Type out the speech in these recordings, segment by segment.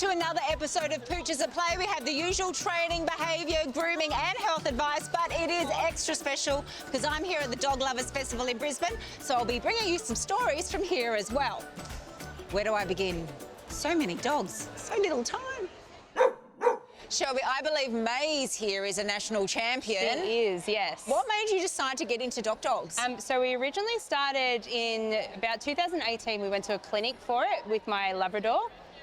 to another episode of Pooches at Play. We have the usual training, behaviour, grooming and health advice, but it is extra special because I'm here at the Dog Lovers Festival in Brisbane, so I'll be bringing you some stories from here as well. Where do I begin? So many dogs, so little time. Shelby, I believe May's here is a national champion. She is, yes. What made you decide to get into dogs? So we originally started in about 2018. We went to a clinic for it with my Labrador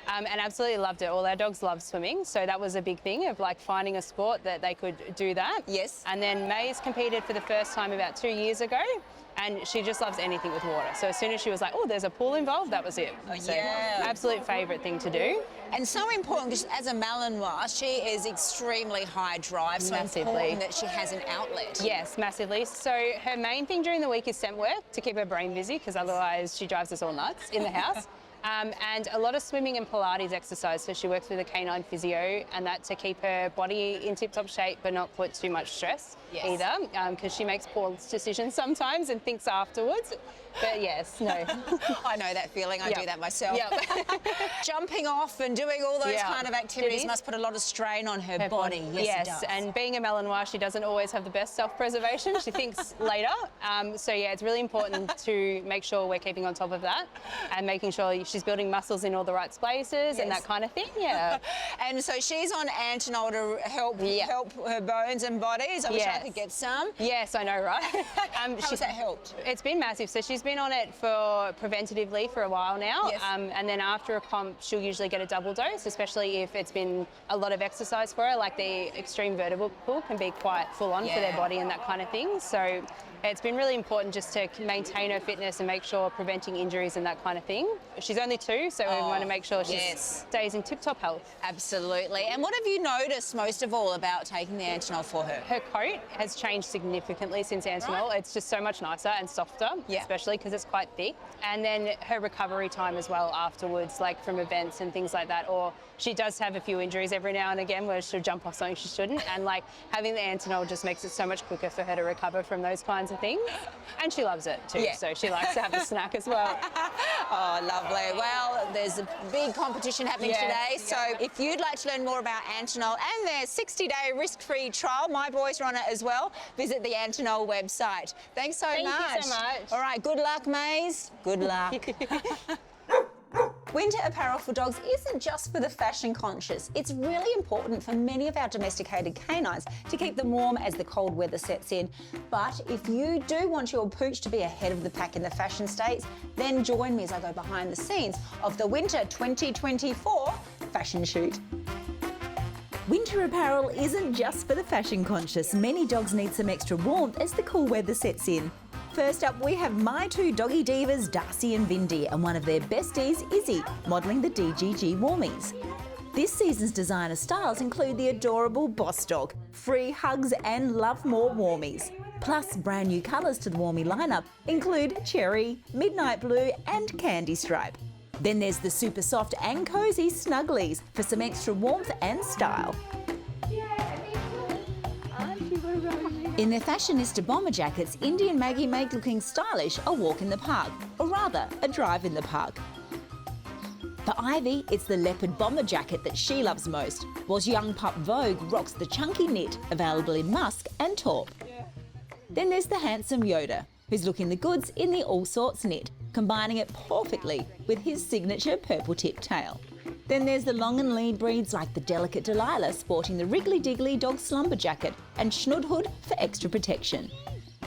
and absolutely loved it. All our dogs love swimming, so that was a big thing of like finding a sport that they could do that. Yes. And then May's competed for the first time about 2 years ago. And she just loves anything with water. So as soon as she was like, oh, there's a pool involved, that was it. So absolute favourite thing to do. And so important because as a Malinois, she is extremely high drive, so Massively. important that she has an outlet. Yes, massively. So her main thing during the week is scent work to keep her brain busy because otherwise she drives us all nuts in the house. And a lot of swimming and Pilates exercise. So she works with a canine physio and that to keep her body in tip-top shape but not put too much stress either because she makes poor decisions sometimes and thinks afterwards. But yes, no. I know that feeling. I do that myself. Jumping off and doing all those kind of activities must put a lot of strain on her body. Yes, it does. And being a Malinois, she doesn't always have the best self-preservation. She thinks later. So yeah, it's really important to make sure we're keeping on top of that and making sure she's building muscles in all the right places and that kind of thing. Yeah. And so she's on Antinol to help her bones and bodies. I wish I could get some. Yes, I know, right? How has that helped? It's been massive. So she's been on it for preventatively for a while now. Yes. And then after a comp, she'll usually get a double dose, especially if it's been a lot of exercise for her, like the extreme vertical pull can be quite full on for their body and that kind of thing. So it's been really important just to maintain her fitness and make sure preventing injuries and that kind of thing. She's only 2, so we want to make sure she stays in tip-top health. Absolutely. And what have you noticed most of all about taking the Antinol for her? Her coat has changed significantly since Antinol. Right. It's just so much nicer and softer, especially because it's quite thick. And then her recovery time as well afterwards, like from events and things like that. Or she does have a few injuries every now and again where she'll jump off something she shouldn't. And like having the Antinol just makes it so much quicker for her to recover from those kinds of things. And she loves it too, so she likes to have a snack as well. Oh, lovely. Well, there's a big competition happening today, so if you'd like to learn more about Antinol and their 60-day risk-free trial, my boys are on it as well, visit the Antinol website. Thanks so much. Thank you so much. All right, good luck, Maze. Good luck. Winter apparel for dogs isn't just for the fashion conscious. It's really important for many of our domesticated canines to keep them warm as the cold weather sets in. But if you do want your pooch to be ahead of the pack in the fashion states, then join me as I go behind the scenes of the Winter 2024 fashion shoot. Winter apparel isn't just for the fashion conscious. Many dogs need some extra warmth as the cool weather sets in. First up, we have my 2 doggy divas, Darcy and Vindy, and one of their besties, Izzy, modelling the DGG Warmies. This season's designer styles include the adorable Boss Dog, Free Hugs and Love More Warmies. Plus, brand new colours to the Warmie lineup include Cherry, Midnight Blue and Candy Stripe. Then there's the super soft and cosy Snugglies for some extra warmth and style. In their fashionista bomber jackets, Indy and Maggie make looking stylish a walk in the park, or rather, a drive in the park. For Ivy, it's the leopard bomber jacket that she loves most, whilst young pup Vogue rocks the chunky knit, available in musk and taupe. Then there's the handsome Yoda, who's looking the goods in the all sorts knit, combining it perfectly with his signature purple tip tail. Then there's the long and lean breeds like the delicate Delilah sporting the Wriggly Diggly dog slumber jacket and schnood hood for extra protection.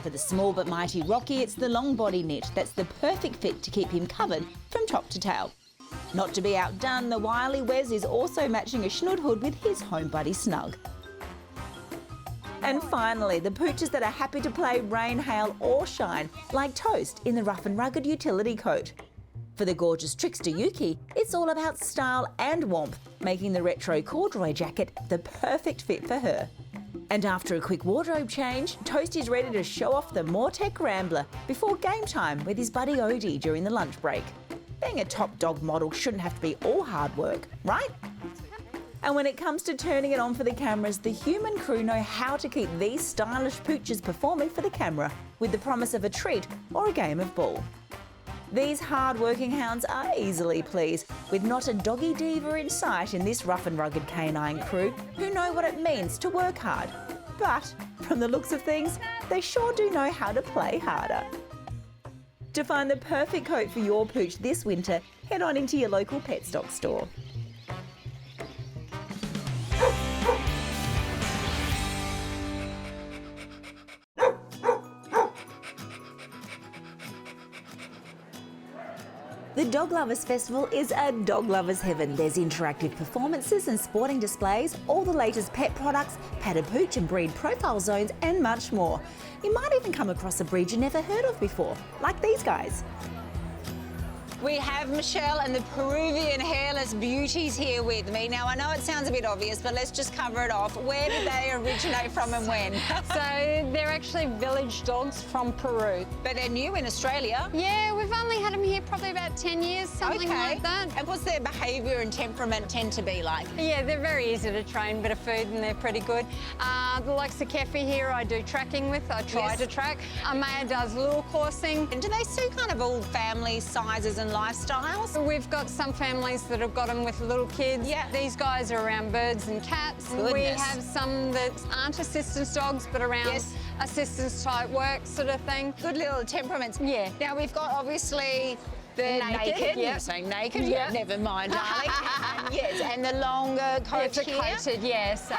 For the small but mighty Rocky, it's the long body knit that's the perfect fit to keep him covered from top to tail. Not to be outdone, the wily Wes is also matching a schnood hood with his home buddy Snug. And finally, the pooches that are happy to play rain, hail or shine, like Toast in the rough and rugged utility coat. For the gorgeous trickster Yuki, it's all about style and warmth, making the retro corduroy jacket the perfect fit for her. And after a quick wardrobe change, Toast is ready to show off the Mortec Rambler before game time with his buddy Odie during the lunch break. Being a top dog model shouldn't have to be all hard work, right? And when it comes to turning it on for the cameras, the human crew know how to keep these stylish pooches performing for the camera with the promise of a treat or a game of ball. These hard-working hounds are easily pleased, with not a doggy diva in sight in this rough and rugged canine crew who know what it means to work hard. But from the looks of things, they sure do know how to play harder. To find the perfect coat for your pooch this winter, head on into your local pet stock store. The Dog Lovers Festival is a dog lover's heaven. There's interactive performances and sporting displays, all the latest pet products, padded pooch and breed profile zones, and much more. You might even come across a breed you never heard of before, like these guys. We have Michelle and the Peruvian Hairless beauties here with me. Now, I know it sounds a bit obvious, but let's just cover it off. Where did they originate from and when? So they're actually village dogs from Peru. But they're new in Australia. Yeah, we've only had them here probably about 10 years, something like that. And what's their behaviour and temperament tend to be like? Yeah, they're very easy to train, bit of food and they're pretty good. The likes of Keffy here I do tracking with, I try to track. Maya does lure coursing. And do they suit kind of all family sizes and lifestyles? We've got some families that have got them with little kids. Yeah. These guys are around birds and cats. Goodness. We have some that aren't assistance dogs, but around assistance type work sort of thing. Good little temperaments. Yeah. Now, we've got obviously the naked. Yep. You're saying naked? Yep. Never mind, darling. Yes, and the longer coat It's a here. coated, yes.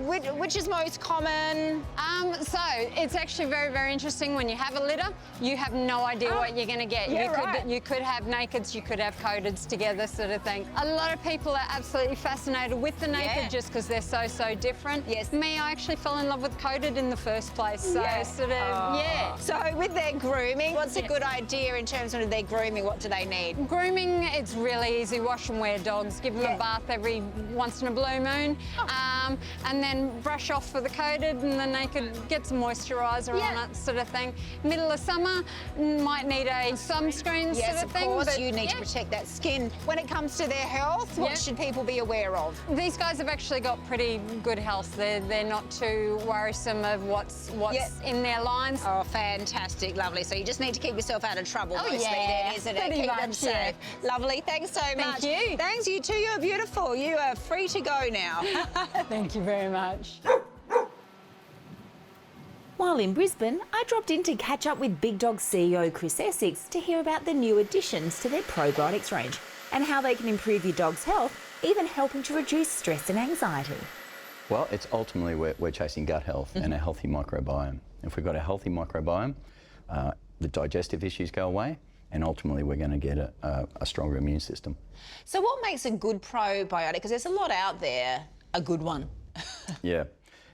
Which is most common? So it's actually very, very interesting. When you have a litter, you have no idea what you're going to get. Yeah, you could have nakeds, you could have coateds together, sort of thing. A lot of people are absolutely fascinated with the naked just because they're so, so different. Yes. Me, I actually fell in love with coated in the first place. So sort of, So with their grooming, what's a good idea in terms of their grooming? What do they need? Grooming, it's really easy. Wash and wear dogs. Give them a bath every once in a blue moon. And then brush off for the coated and the naked, get some moisturiser on it, sort of thing. Middle of summer, might need a sunscreen sort of thing. Yes, of course, but you need to protect that skin. When it comes to their health, what should people be aware of? These guys have actually got pretty good health. They're not too worrisome of what's in their lines. Oh, fantastic, lovely. So you just need to keep yourself out of trouble mostly then, isn't it? Pretty Keep them much, safe. Lovely, thanks so much. Thank you. Thanks, you too, you're beautiful. You are free to go now. Thank you very much. While in Brisbane, I dropped in to catch up with Big Dog CEO Chris Essex to hear about the new additions to their probiotics range and how they can improve your dog's health, even helping to reduce stress and anxiety. Well, it's ultimately we're chasing gut health and a healthy microbiome. If we've got a healthy microbiome, the digestive issues go away, and ultimately we're going to get a stronger immune system. So what makes a good probiotic? Because there's a lot out there, a good one. Yeah.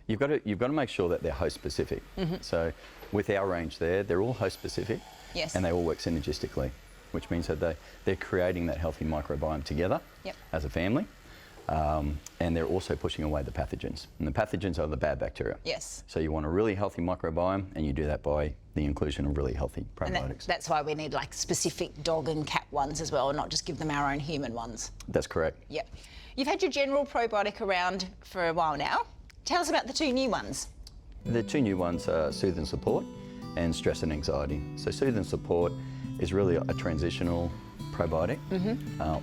You've got to make sure that they're host specific. So with our range there, they're all host specific and they all work synergistically, which means that they're creating that healthy microbiome together as a family. And they're also pushing away the pathogens. And the pathogens are the bad bacteria. Yes. So you want a really healthy microbiome, and you do that by the inclusion of really healthy probiotics. And that's why we need like specific dog and cat ones as well, and not just give them our own human ones. That's correct. Yep. You've had your general probiotic around for a while now. Tell us about the two new ones. The two new ones are Soothe and Support and Stress and Anxiety. So Soothe and Support is really a transitional probiotic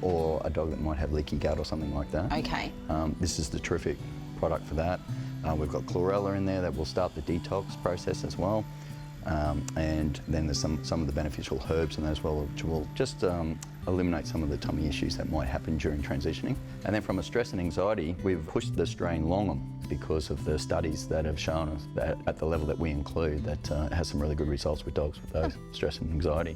or a dog that might have leaky gut or something like that. Okay. This is the terrific product for that. We've got chlorella in there that will start the detox process as well. And then there's some of the beneficial herbs in there as well, which will just eliminate some of the tummy issues that might happen during transitioning. And then from a stress and anxiety, we've pushed the strain long because of the studies that have shown us that at the level that we include, that it has some really good results with dogs with those stress and anxiety.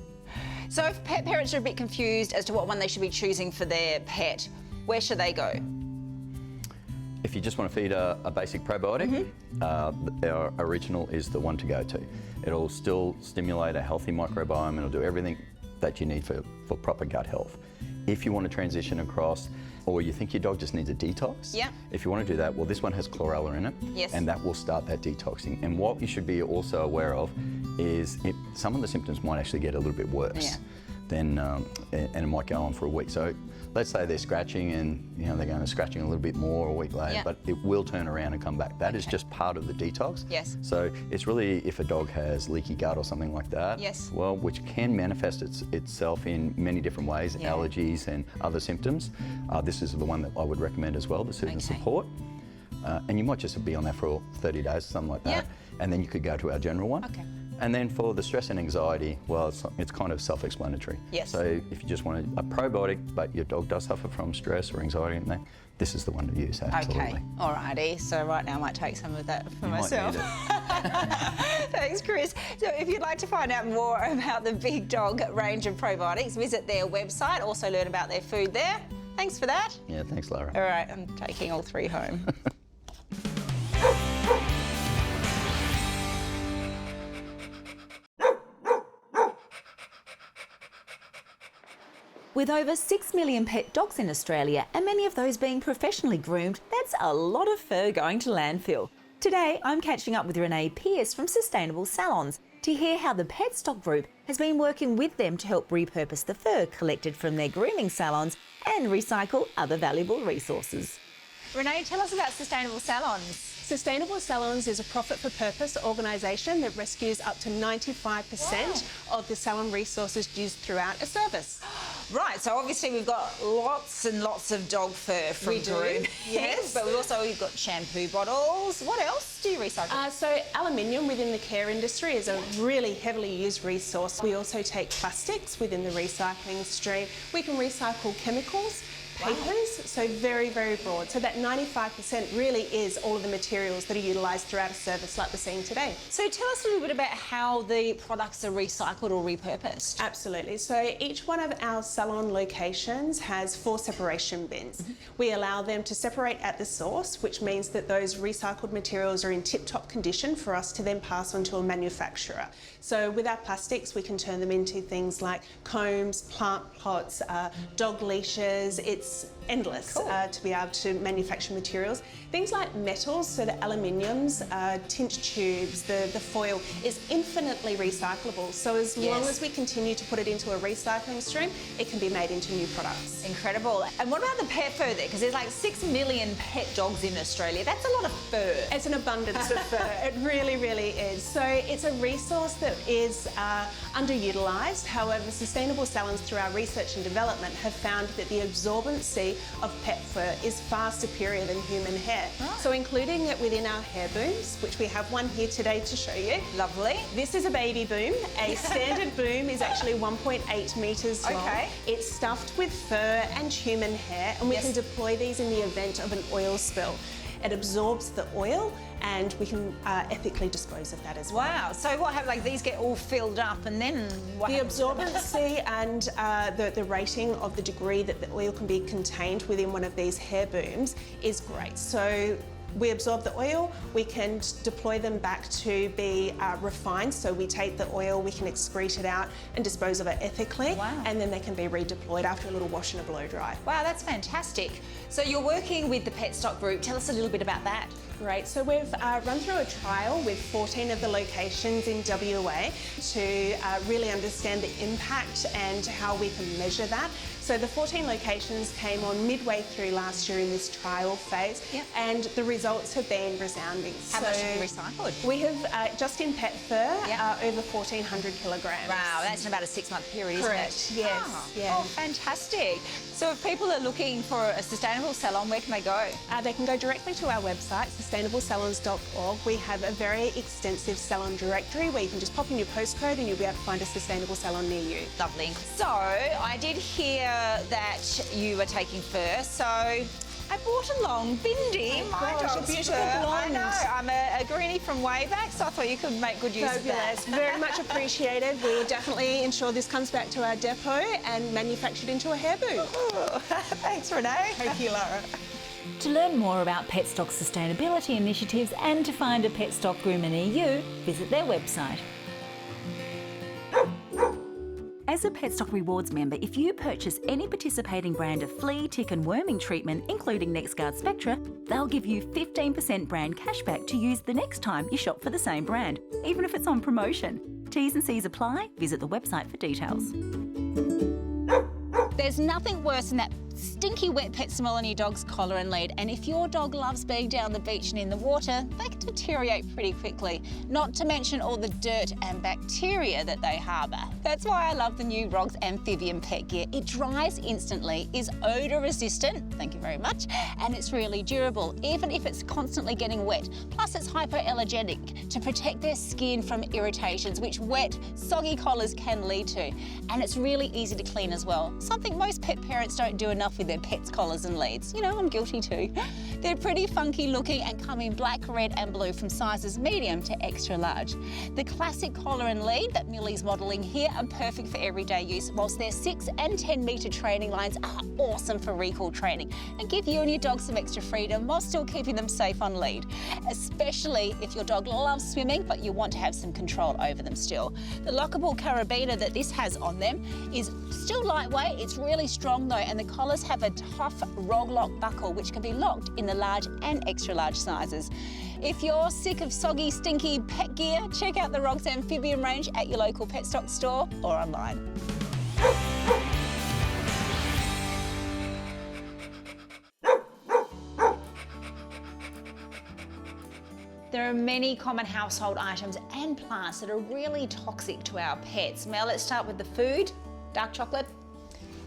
So if pet parents are a bit confused as to what one they should be choosing for their pet, where should they go? If you just want to feed a basic probiotic, our original is the one to go to. It'll still stimulate a healthy microbiome. It'll do everything that you need for proper gut health. If you want to transition across, or you think your dog just needs a detox, if you want to do that, well, this one has chlorella in it, and that will start that detoxing. And what you should be also aware of is some of the symptoms might actually get a little bit worse. And it might go on for a week. So let's say they're scratching and they're going to scratching a little bit more a week later, but it will turn around and come back. That is just part of the detox. Yes. So it's really if a dog has leaky gut or something like that, well, which can manifest itself in many different ways, allergies and other symptoms. This is the one that I would recommend as well, the Susan Support. And you might just be on that for 30 days, something like that. And then you could go to our general one. Okay. And then for the stress and anxiety, well, it's kind of self-explanatory. Yes. So if you just want a probiotic, but your dog does suffer from stress or anxiety, and this is the one to use, absolutely. Okay, alrighty. So right now I might take some of that for myself. Might need it. Thanks, Chris. So if you'd like to find out more about the Big Dog range of probiotics, visit their website. Also learn about their food there. Thanks for that. Yeah, thanks, Lara. All right, I'm taking all 3 home. With over 6 million pet dogs in Australia and many of those being professionally groomed, that's a lot of fur going to landfill. Today, I'm catching up with Renee Pearce from Sustainable Salons to hear how the Pet Stock Group has been working with them to help repurpose the fur collected from their grooming salons and recycle other valuable resources. Renee, tell us about Sustainable Salons. Sustainable Salons is a profit-for-purpose organisation that rescues up to 95% of the salon resources used throughout a service. Right, so obviously we've got lots and lots of dog fur from grooming. Yes. But we've got shampoo bottles. What else do you recycle? So aluminium within the care industry is a really heavily used resource. We also take plastics within the recycling stream. We can recycle chemicals, papers, so very, very broad. So that 95% really is all of the materials that are utilised throughout a service like we're seeing today. So tell us a little bit about how the products are recycled or repurposed. Absolutely. So each one of our salon locations has 4 separation bins. We allow them to separate at the source, which means that those recycled materials are in tip-top condition for us to then pass on to a manufacturer. So with our plastics, we can turn them into things like combs, plant pots, dog leashes. It's endless to be able to manufacture materials. Things like metals, so the aluminiums, tint tubes, the foil is infinitely recyclable. So as long as we continue to put it into a recycling stream, it can be made into new products. Incredible. And what about the pet fur there? Because there's like 6 million pet dogs in Australia. That's a lot of fur. It's an abundance of fur. It really, really is. So it's a resource that is underutilised. However, Sustainable Salons, through our research and development, have found that the absorbency of pet fur is far superior than human hair. Right. So including it within our hair booms, which we have one here today to show you. Lovely. This is a baby boom. A standard boom is actually 1.8 metres long. Okay. It's stuffed with fur and human hair, and we can deploy these in the event of an oil spill. It absorbs the oil and we can ethically dispose of that as well. Wow, so what happens, like these get all filled up and then what The happens? absorbency and the rating of the degree that the oil can be contained within one of these hair booms is great. So we absorb the oil, we can deploy them back to be refined. So we take the oil, we can excrete it out and dispose of it ethically. Wow. And then they can be redeployed after a little wash and a blow dry. Wow, that's fantastic. So you're working with the Pet Stock Group. Tell us a little bit about that. Great. So we've run through a trial with 14 of the locations in WA to really understand the impact and how we can measure that. So the 14 locations came on midway through last year in this trial phase, and the results have been resounding. How much have you recycled? We have, just in pet fur, over 1,400 kilograms. Wow, that's in about a 6-month period, Correct. isn't it? Yes. Oh, Yeah. oh, fantastic. So if people are looking for a sustainable salon, where can they go? They can go directly to our website, sustainablesalons.org. We have a very extensive salon directory where you can just pop in your postcode and you'll be able to find a sustainable salon near you. Lovely. So I did hear that you were taking fur, so I brought along Bindi, my gosh, a dog's beautiful fur. blonde. I know, I'm a greenie from way back, so I thought you could make good use of that. Fabulous, very much appreciated. We will definitely ensure this comes back to our depot and manufactured into a hair boot. Thanks, Renee. Thank you, Lara. To learn more about Pet Stock's sustainability initiatives and to find a Pet Stock Groomer near you, visit their website. As a Pet Stock Rewards member, if you purchase any participating brand of flea, tick and worming treatment, including NexGard Spectra, they'll give you 15% brand cashback to use the next time you shop for the same brand, even if it's on promotion. T's and C's apply. Visit the website for details. There's nothing worse than that Stinky wet pet smell on your dog's collar and lead, and if your dog loves being down the beach and in the water, they can deteriorate pretty quickly, not to mention all the dirt and bacteria that they harbour. That's why I love the new Rogz amphibian pet gear. It dries instantly, is odour resistant, thank you very much, and it's really durable, even if it's constantly getting wet. Plus it's hypoallergenic to protect their skin from irritations, which wet, soggy collars can lead to. And it's really easy to clean as well, something most pet parents don't do enough with their pets' collars and leads. You know, I'm guilty too. They're pretty funky looking and come in black, red and blue from sizes medium to extra large. The classic collar and lead that Millie's modelling here are perfect for everyday use, whilst their 6 and 10 metre training lines are awesome for recall training and give you and your dog some extra freedom while still keeping them safe on lead, especially if your dog loves swimming but you want to have some control over them still. The lockable carabiner that this has on them is still lightweight, it's really strong though, and the collars have a tough rog lock buckle which can be locked in the large and extra large sizes. If you're sick of soggy, stinky pet gear, check out the Rogz amphibian range at your local pet stock store or online. There are many common household items and plants that are really toxic to our pets. Mel, let's start with the food. Dark chocolate.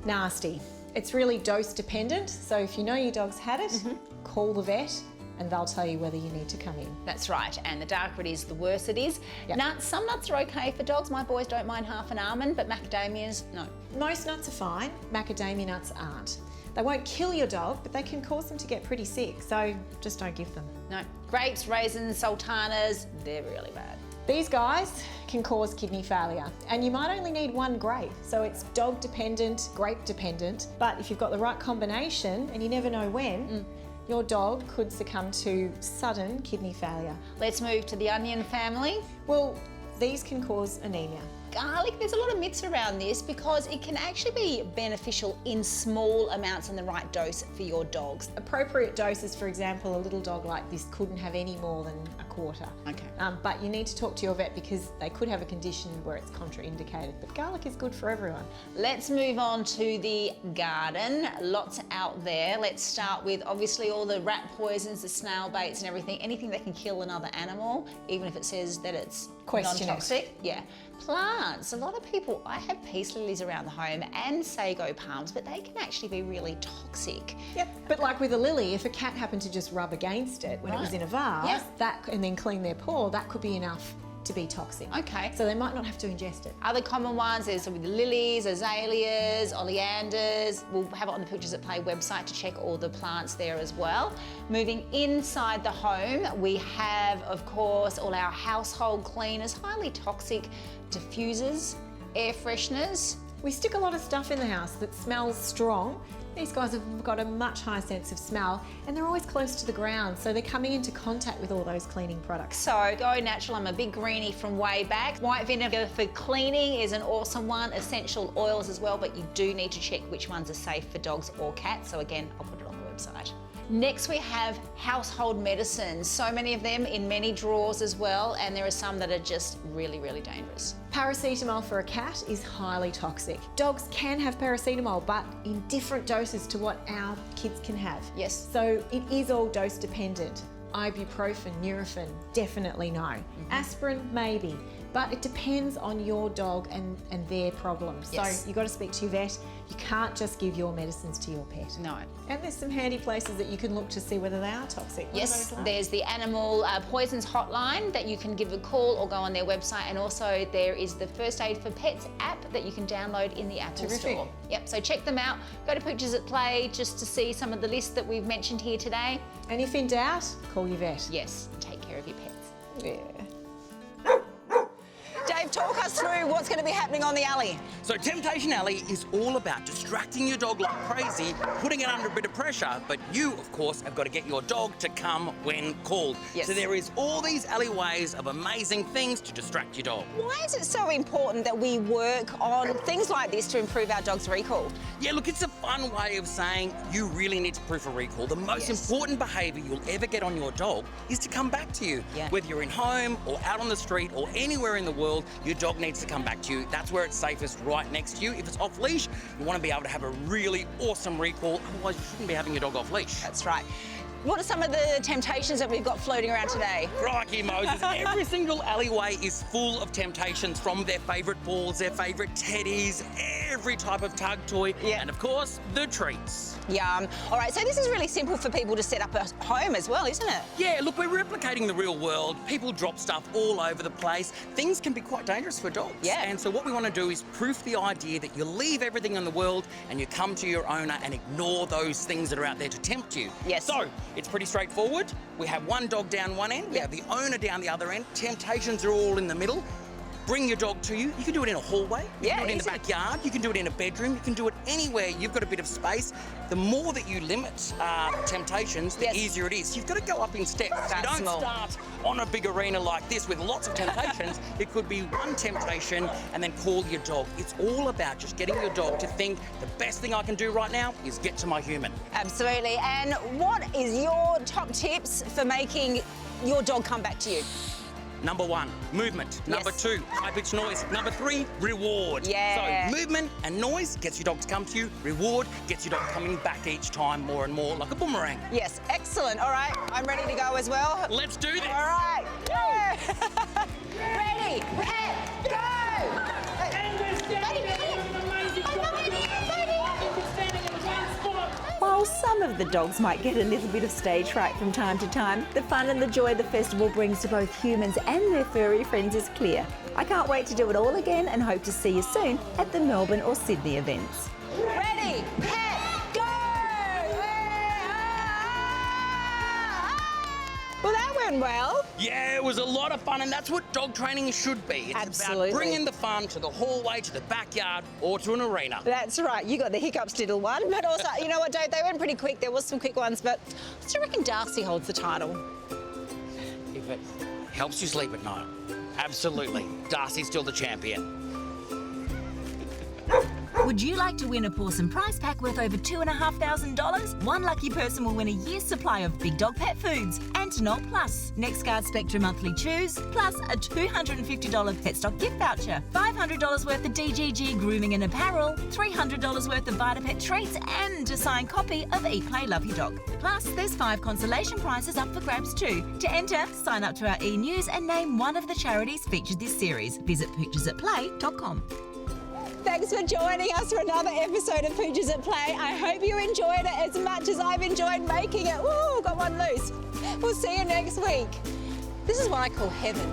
Nasty. It's really dose dependent, so if you know your dog's had it, call the vet and they'll tell you whether you need to come in. That's right, and the darker it is, the worse it is. Yep. Nuts, some nuts are okay for dogs. My boys don't mind half an almond, but macadamias, no. Most nuts are fine, macadamia nuts aren't. They won't kill your dog, but they can cause them to get pretty sick, so just don't give them. No. Grapes, raisins, sultanas, they're really bad. These guys can cause kidney failure, and you might only need one grape, so it's dog dependent, grape dependent, but if you've got the right combination, and you never know when, your dog could succumb to sudden kidney failure. Let's move to the onion family. Well, these can cause anemia. Garlic, there's a lot of myths around this because it can actually be beneficial in small amounts and the right dose for your dogs. Appropriate doses, for example, a little dog like this couldn't have any more than a quarter. Okay. But you need to talk to your vet because they could have a condition where it's contraindicated. But garlic is good for everyone. Let's move on to the garden. Lots out there. Let's start with obviously all the rat poisons, the snail baits and everything. Anything that can kill another animal, even if it says that it's non-toxic. Yeah. Plants. A lot of people, I have peace lilies around the home and sago palms, but they can actually be really toxic. Yep. But like with a lily, if a cat happened to just rub against it when it was in a vase, and then clean their paw, that could be enough to be toxic. Okay. So they might not have to ingest it. Other common ones, there's with the lilies, azaleas, oleanders. We'll have it on the Pooches at Play website to check all the plants there as well. Moving inside the home, we have, of course, all our household cleaners, highly toxic diffusers, air fresheners. We stick a lot of stuff in the house that smells strong. These guys have got a much higher sense of smell and they're always close to the ground, so they're coming into contact with all those cleaning products. So go natural, I'm a big greenie from way back. White vinegar for cleaning is an awesome one, essential oils as well, but you do need to check which ones are safe for dogs or cats. So again, I'll put it on the website. Next we have household medicines. So many of them in many drawers as well, and there are some that are just really, really dangerous. Paracetamol for a cat is highly toxic. Dogs can have paracetamol, but in different doses to what our kids can have. Yes. So it is all dose dependent. Ibuprofen, Nurofen, definitely no. Aspirin, maybe. But it depends on your dog and their problems. Yes. So you've got to speak to your vet. You can't just give your medicines to your pet. No. And there's some handy places that you can look to see whether they are toxic. What Yes, are those like? there's the animal poisons hotline that you can give a call or go on their website, and also there is the First Aid for Pets app that you can download in the Apple Store. Yep, so check them out. Go to Pooches at Play just to see some of the lists that we've mentioned here today. And if in doubt, call your vet. Yes, take care of your pets. Yeah. Dave, talk us through what's going to be happening on the alley. So Temptation Alley is all about distracting your dog like crazy, putting it under a bit of pressure, but you, of course, have got to get your dog to come when called. Yes. So there is all these alleyways of amazing things to distract your dog. Why is it so important that we work on things like this to improve our dog's recall? Yeah, look, it's a fun way of saying you really need to proof a recall. The most important behaviour you'll ever get on your dog is to come back to you. Yeah. Whether you're in home or out on the street or anywhere in the world, your dog needs to come back to you. That's where it's safest, right next to you. If it's off leash, you want to be able to have a really awesome recall. Otherwise, you shouldn't be having your dog off leash. That's right. What are some of the temptations that we've got floating around today? Crikey, Moses. Every single alleyway is full of temptations, from their favourite balls, their favourite teddies, every type of tug toy, and of course, the treats. Yum. All right, so this is really simple for people to set up at home as well, isn't it? Yeah, look, we're replicating the real world. People drop stuff all over the place. Things can be quite dangerous for dogs. Yeah. And so what we want to do is proof the idea that you leave everything in the world and you come to your owner and ignore those things that are out there to tempt you. Yes. So it's pretty straightforward. We have one dog down one end, we have the owner down the other end. Temptations are all in the middle. Bring your dog to you. You can do it in a hallway, you can do it in the backyard, you can do it in a bedroom, you can do it anywhere you've got a bit of space. The more that you limit temptations, the easier it is. You've got to go up in steps. You don't start on a big arena like this with lots of temptations. It could be one temptation and then call your dog. It's all about just getting your dog to think the best thing I can do right now is get to my human. Absolutely. And what is your top tips for making your dog come back to you? Number 1, movement. Number 2, high-pitched noise. Number 3, reward. Yeah. So movement and noise gets your dog to come to you. Reward gets your dog coming back each time more and more, like a boomerang. Yes, excellent. All right, I'm ready to go as well. Let's do this. All right. Yeah. Ready, pet, go! While some of the dogs might get a little bit of stage fright from time to time, the fun and the joy the festival brings to both humans and their furry friends is clear. I can't wait to do it all again and hope to see you soon at the Melbourne or Sydney events. Ready, pet, go! Well, that went well. Yeah, it was a lot of fun, and that's what dog training should be. It's Absolutely. about bringing the fun to the hallway, to the backyard, or to an arena. That's right. You got the hiccups, little one. But also, you know what, Dave? They went pretty quick. There was some quick ones, but I still reckon Darcy holds the title. If it helps you sleep at night, absolutely. Darcy's still the champion. Would you like to win a Pawsome prize pack worth over $2,500? One lucky person will win a year's supply of Big Dog Pet Foods, Antinol Plus, NextGuard Spectrum Monthly Chews, plus a $250 Petstock gift voucher, $500 worth of DGG Grooming and Apparel, $300 worth of VitaPet treats, and a signed copy of Eat, Play, Love Your Dog. Plus, there's 5 consolation prizes up for grabs too. To enter, sign up to our e-news and name one of the charities featured this series. Visit poochesatplay.com. Thanks for joining us for another episode of Pooches at Play. I hope you enjoyed it as much as I've enjoyed making it. Woo, got one loose. We'll see you next week. This is what I call heaven.